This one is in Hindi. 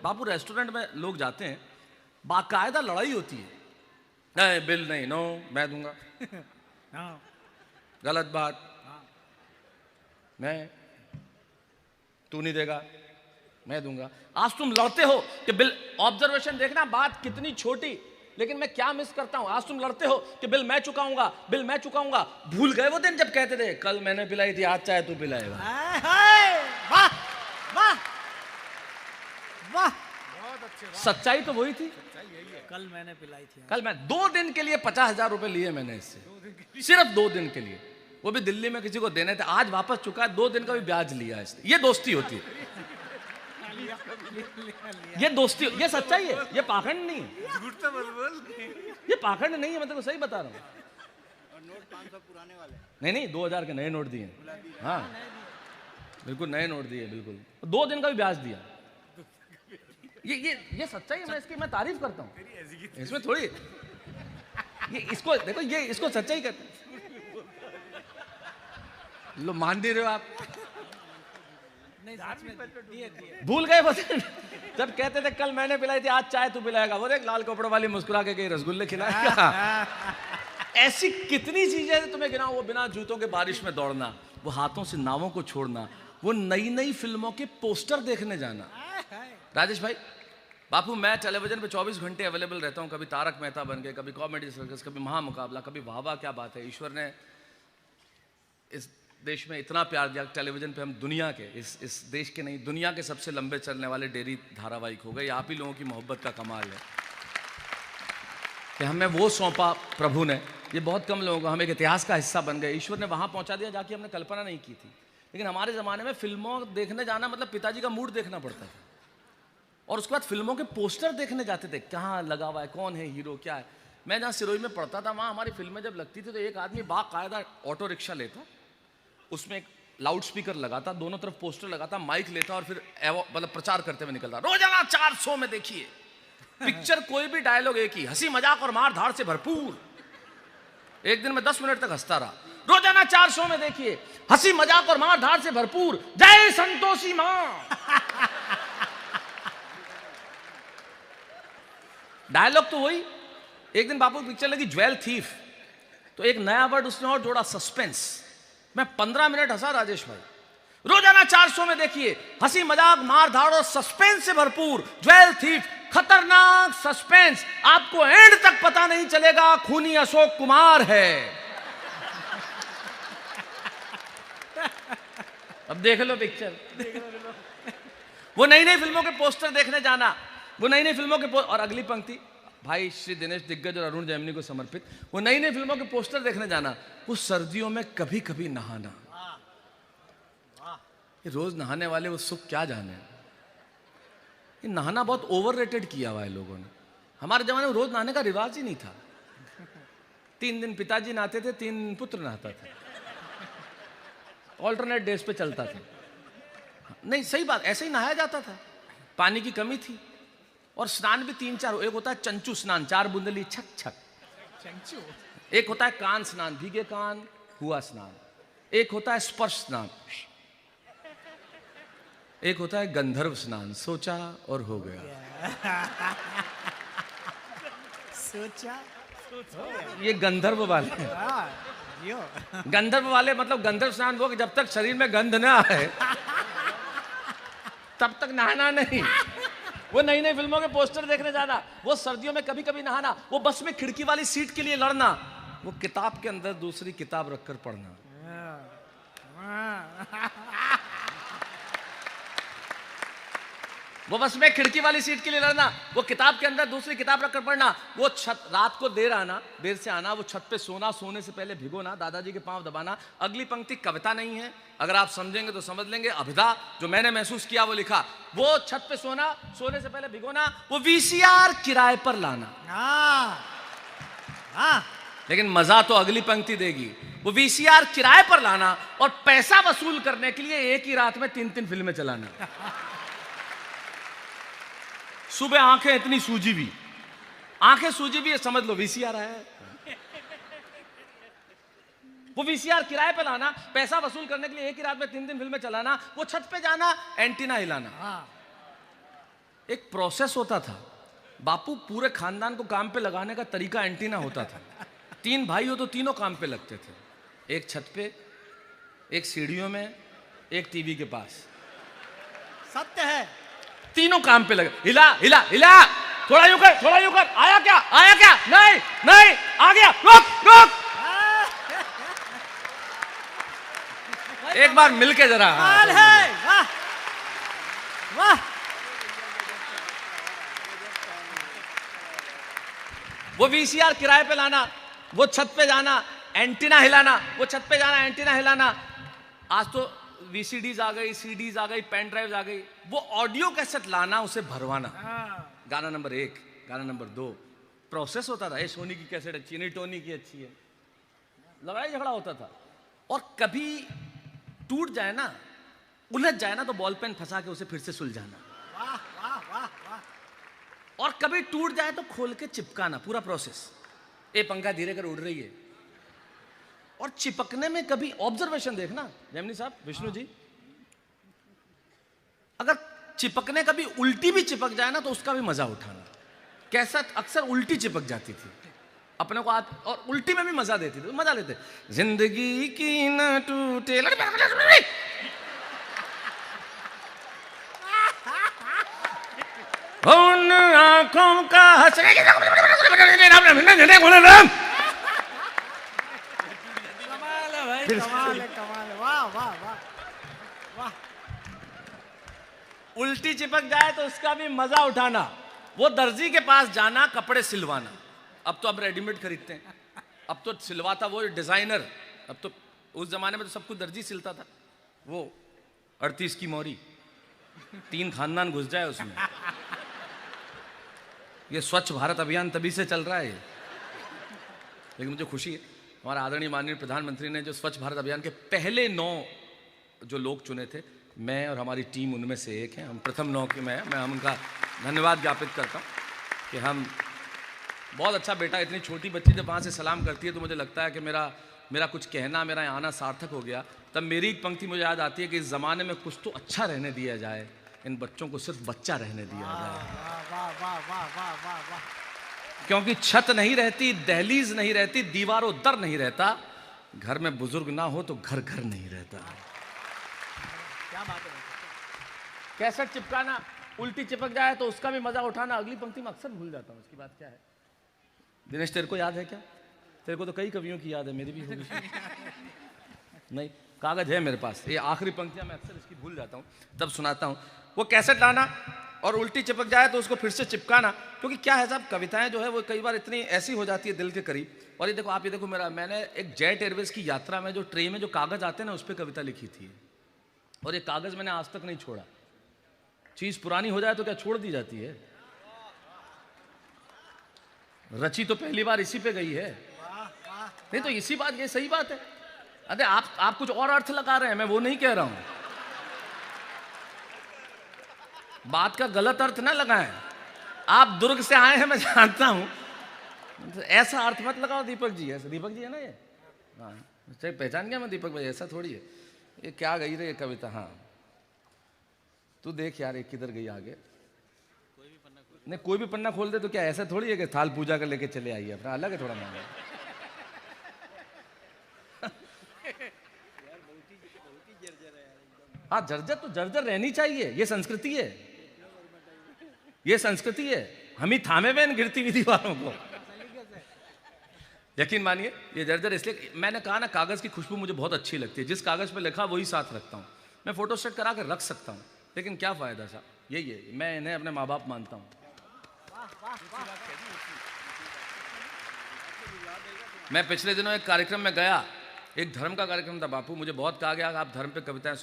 बापू रेस्टोरेंट में लोग जाते हैं, बाकायदा लड़ाई होती है, नहीं बिल नहीं, नो मैं दूंगा, गलत बात, मैं, तू नहीं देगा मैं दूंगा। आज तुम लड़ते हो कि बिल, ऑब्जर्वेशन देखना, बात कितनी छोटी, लेकिन मैं क्या मिस करता हूं। आज तुम लड़ते हो कि बिल मैं चुकाऊंगा, बिल मैं चुकाऊंगा। भूल गए वो दिन जब कहते थे कल मैंने पिलाई थी, आज चाहे तू पिलाएगा। वाह वाह वाह, बहुत अच्छे। सच्चाई तो वही थी, कल मैंने पिलाई थी, कल मैं 2 दिन के लिए 50,000 रुपए लिए मैंने इससे, सिर्फ 2 दिन के लिए, वो भी दिल्ली में किसी को देने थे, आज वापस चुका है, 2 दिन का भी ब्याज लिया इसने। ये दोस्ती होती है, ये दोस्ती, ये सच्चाई है, ये पाखंड नहीं है, झूठ तो बोल, ये पाखंड नहीं है, मैं तेरे को सही बता रहा हूँ। और नोट 500 पुराने वाले नहीं 2000 के नए नोट दिए, हाँ बिल्कुल नए नोट दिए, बिल्कुल 2 दिन का भी ब्याज दिया। ये सच्चाई है, मैं इसकी मैं तारीफ करता हूँ, इसमें थोड़ी, ये इसको देखो, ये इसको सच्चाई कहते हैं। लो मान दे रहे हो आप, भूल गए वो दिन जब कहते थे कल मैंने पिलाई थी, आज चाय तू पिलाएगा। वो देख लाल कपड़ों वाली मुस्कुरा के गई, रसगुल्ले खिलाएगा। ऐसी कितनी चीजें तुम्हें गिनाऊं, वो बिना जूतों के बारिश में दौड़ना, वो हाथों से नावों को छोड़ना, वो नई नई फिल्मों के पोस्टर देखने जाना। राजेश भाई, बापू मैं टेलीविजन पे 24 घंटे अवेलेबल रहता हूँ, कभी तारक मेहता बन के, कभी कॉमेडी सर्कस, कभी महामुकाबला, कभी वाह वाह क्या बात है। ईश्वर ने इस देश में इतना प्यार दिया, टेलीविजन पे हम दुनिया के, इस देश के नहीं दुनिया के सबसे लंबे चलने वाले डेयरी धारावाहिक हो गए। आप ही लोगों की मोहब्बत का कमाल है कि हमें वो सौंपा प्रभु ने, ये बहुत कम लोगों को, हम एक इतिहास का हिस्सा बन गए। ईश्वर ने वहाँ पहुँचा दिया जाके हमने कल्पना नहीं की थी। लेकिन हमारे ज़माने में फिल्मों देखने जाना मतलब पिताजी का मूड देखना पड़ता था, और उसके बाद फिल्मों के पोस्टर देखने जाते थे, कहाँ लगा हुआ है, कौन है हीरो, क्या है। मैं जहाँ सिरोही में पढ़ता था, वहाँ हमारी फिल्में जब लगती थी तो एक आदमी बाकायदा ऑटो रिक्शा लेता, उसमें एक लाउड स्पीकर लगाता, दोनों तरफ पोस्टर लगाता, माइक लेता और फिर मतलब प्रचार करते हुए निकलता, रोजाना 400 में देखिए पिक्चर, कोई भी डायलॉग एक ही, हंसी मजाक और मार धाड़ से भरपूर। एक दिन में 10 मिनट तक हंसता रहा। रोजाना 400 में देखिए हंसी मजाक और मार धाड़ से भरपूर, जय संतोषी मां। डायलॉग तो वही। एक दिन बापू पिक्चर लगी ज्वेल थीफ, तो एक नया वर्ड उसने और जोड़ा, सस्पेंस। मैं 15 मिनट हंसा राजेश भाई। रोजाना 400 में देखिए हंसी मजाक मार धाड़ और सस्पेंस से भरपूर, ज्वेल थीफ, खतरनाक सस्पेंस, आपको एंड तक पता नहीं चलेगा खूनी अशोक कुमार है। अब देख लो पिक्चर। वो नई नई फिल्मों के पोस्टर देखने जाना, वो नई नई फिल्मों के और अगली पंक्ति भाई श्री दिनेश दिग्गज और अरुण जैमिनी को समर्पित, वो नई नई फिल्मों के पोस्टर देखने जाना, वो सर्दियों में कभी कभी नहाना। ये रोज नहाने वाले वो सुख क्या जाने। ये नहाना बहुत ओवररेटेड किया हुआ है लोगों ने। हमारे जमाने में रोज नहाने का रिवाज ही नहीं था। 3 दिन पिताजी नहाते थे, 3 दिन पुत्र नहाता था, ऑल्टरनेट डेज पे चलता था। नहीं सही बात, ऐसे ही नहाया जाता था, पानी की कमी थी। और स्नान भी 3-4, एक होता है चंचू स्नान, 4 बूंदली छक छक चंचू, एक होता है कान स्नान, भीगे कान हुआ स्नान, एक होता है स्पर्श स्नान, एक होता है गंधर्व स्नान, सोचा और हो गया। सोचा ये गंधर्व वाले, गंधर्व वाले मतलब गंधर्व स्नान वो कि जब तक शरीर में गंध ना आए तब तक नहाना नहीं। वो नई नई फिल्मों के पोस्टर देखने जाना, वो सर्दियों में कभी कभी नहाना, वो बस में खिड़की वाली सीट के लिए लड़ना, वो किताब के अंदर दूसरी किताब रखकर पढ़ना। वो बस में खिड़की वाली सीट के लिए लड़ना, वो किताब के अंदर दूसरी किताब रखकर पढ़ना, वो छत रात को देर से आना, वो छत पे सोना, सोने से पहले भिगोना, दादाजी के पांव दबाना। अगली पंक्ति कविता नहीं है, अगर आप समझेंगे तो समझ लेंगे, अभिधा जो मैंने महसूस किया वो लिखा। वो छत पे सोना, सोने से पहले भिगोना, वो वीसीआर किराए पर लाना। लेकिन मजा तो अगली पंक्ति देगी, वो वीसीआर किराए पर लाना और पैसा वसूल करने के लिए एक ही रात में 3-3 फिल्में चलाना। सुबह आंखें इतनी सूजी भी, आंखें सूजी भी, समझ लो वीसीआर है। वो वीसीआर किराए पे लाना, पैसा वसूल करने के लिए एक ही रात में 3-3 फिल्में चलाना, वो छत पे जाना, एंटीना हिलाना। एक प्रोसेस होता था। बापू पूरे खानदान को काम पे लगाने का तरीका एंटीना होता था। 3 भाई हो तो तीनों काम पे लगते थे, एक छत पे, एक सीढ़ियों में, एक टीवी के पास। सत्य है। तीनों काम पे लगे। हिला हिला हिला, थोड़ा यूं कर, थोड़ा यूं कर, आया क्या, आया क्या, नहीं नहीं, आ गया, रुक रुक। एक बार मिलके जरा। कमाल है, वाह वाह। वो वीसीआर किराए पे लाना, वो छत पे जाना, एंटीना हिलाना, वो छत पे जाना, एंटीना हिलाना। आज तो वीसीडीज आ गई, सीडीज आ गई, पेन ड्राइव आ गई। वो ऑडियो कैसेट लाना, उसे भरवाना, गाना नंबर 1, गाना नंबर 2, प्रोसेस होता था। ये सोनी की कैसेट अच्छी है, नहीं टोनी की अच्छी है, लड़ाई झगड़ा होता था। और कभी टूट जाए ना, उलझ जाए ना, तो बॉल पेन फंसा के उसे फिर से सुलझाना। वाह वाह वाह वाह। और कभी टूट जाए तो खोल के चिपकाना, पूरा प्रोसेस। ये पंखा धीरे कर उड़ रही है। और चिपकने में कभी ऑब्जर्वेशन देखना, जैमिनी साहब, विष्णु जी, अगर चिपकने कभी उल्टी भी चिपक जाए ना, तो उसका भी मजा उठाना। कैसा अक्सर उल्टी चिपक जाती थी अपने को, और उल्टी में भी मजा देती थी, मजा लेते। जिंदगी की न टूटे उन आंखों का हंसने की कमाल है भाई, कमाल है, कमाल है, वाह वाह वाह वाह। उल्टी चिपक जाए तो उसका भी मजा उठाना। वो दर्जी के पास जाना, कपड़े सिलवाना। अब तो अब रेडीमेड खरीदते हैं, अब तो सिलवाता वो डिजाइनर। अब तो उस जमाने में तो सब कुछ दर्जी सिलता था। वो 38 की मोरी, 3 खानदान घुस जाए उसमें। ये स्वच्छ भारत अभियान तभी से चल रहा है। लेकिन मुझे खुशी है, हमारा आदरणीय माननीय प्रधानमंत्री ने जो स्वच्छ भारत अभियान के पहले 9 जो लोग चुने थे, मैं और हमारी टीम उनमें से एक हैं। हम प्रथम 9 के मैं हम उनका धन्यवाद ज्ञापित करता हूँ कि हम बहुत अच्छा बेटा। इतनी छोटी बच्ची जब वहाँ से सलाम करती है तो मुझे लगता है कि मेरा कुछ कहना, मेरा यहाँ आना सार्थक हो गया। तब मेरी एक पंक्ति मुझे याद आती है कि इस ज़माने में कुछ तो अच्छा रहने दिया जाए, इन बच्चों को सिर्फ बच्चा रहने दिया जाए। वाह वाह वाह वाह वाह वाह। क्योंकि छत नहीं रहती, दहलीज नहीं रहती, दीवारों दर नहीं रहता, घर में बुजुर्ग ना हो तो घर घर नहीं रहता। क्या बात है। कैसेट चिपकाना, उल्टी चिपक जाए तो उसका भी मजा उठाना। अगली पंक्ति में अक्सर भूल जाता हूँ, उसकी बात क्या है। दिनेश, तेरे को याद है क्या? तेरे को तो कई कवियों की याद है, मेरी भी होगी। नहीं, कागज है मेरे पास। ये आखिरी पंक्तियां मैं अक्सर इसकी भूल जाता हूँ, तब सुनाता हूँ। वो कैसेट लाना और उल्टी चिपक जाए तो उसको फिर से चिपकाना। क्योंकि क्या है साहब, कविताएं जो है वो कई बार इतनी ऐसी हो जाती है दिल के करीब। और ये देखो, आप ये देखो, मैंने एक जेट एयरवेज की यात्रा में जो ट्रेन में जो कागज आते हैं ना, उस पर कविता लिखी थी। और ये कागज मैंने आज तक नहीं छोड़ा। चीज पुरानी हो जाए तो क्या छोड़ दी जाती है? रची तो पहली बार इसी पे गई है। नहीं तो इसी बात, ये सही बात है। अरे आप कुछ और अर्थ लगा रहे हैं, मैं वो नहीं कह रहा हूं। बात का गलत अर्थ ना लगाएं। आप दुर्ग से आए हैं, मैं जानता हूं, तो ऐसा अर्थ मत लगाओ। दीपक जी, ऐसा दीपक जी है ना ये? हाँ, पहचान गया मैं दीपक भाई, ऐसा थोड़ी है। ये क्या गई रे कविता? हाँ, तू देख यार, ये किधर गई आगे। नहीं, कोई भी पन्ना खोल दे तो क्या ऐसा थोड़ी है कि थाल पूजा कर लेके चले आइए अपना, अलग है थोड़ा मामला। हाँ, जर्जर तो जर्जर रहनी चाहिए, ये संस्कृति है, ये संस्कृति है। हम ही थामे हुए इन गिरती हुई दीवारों को। यकीन मानिए, ये जर्जर इसलिए, मैंने कहा ना, कागज की खुशबू मुझे बहुत अच्छी लगती है। जिस कागज पे लिखा वही साथ रखता हूँ। मैं फोटो सेट करा कर रख सकता हूँ, लेकिन क्या फायदा साहब, यही है। मैं इन्हें अपने माँ बाप मानता हूँ। मैं पिछले दिनों एक कार्यक्रम में गया, एक धर्म का कार्यक्रम था। बापू, मुझे बहुत कहा गया आप धर्म पे कविताएं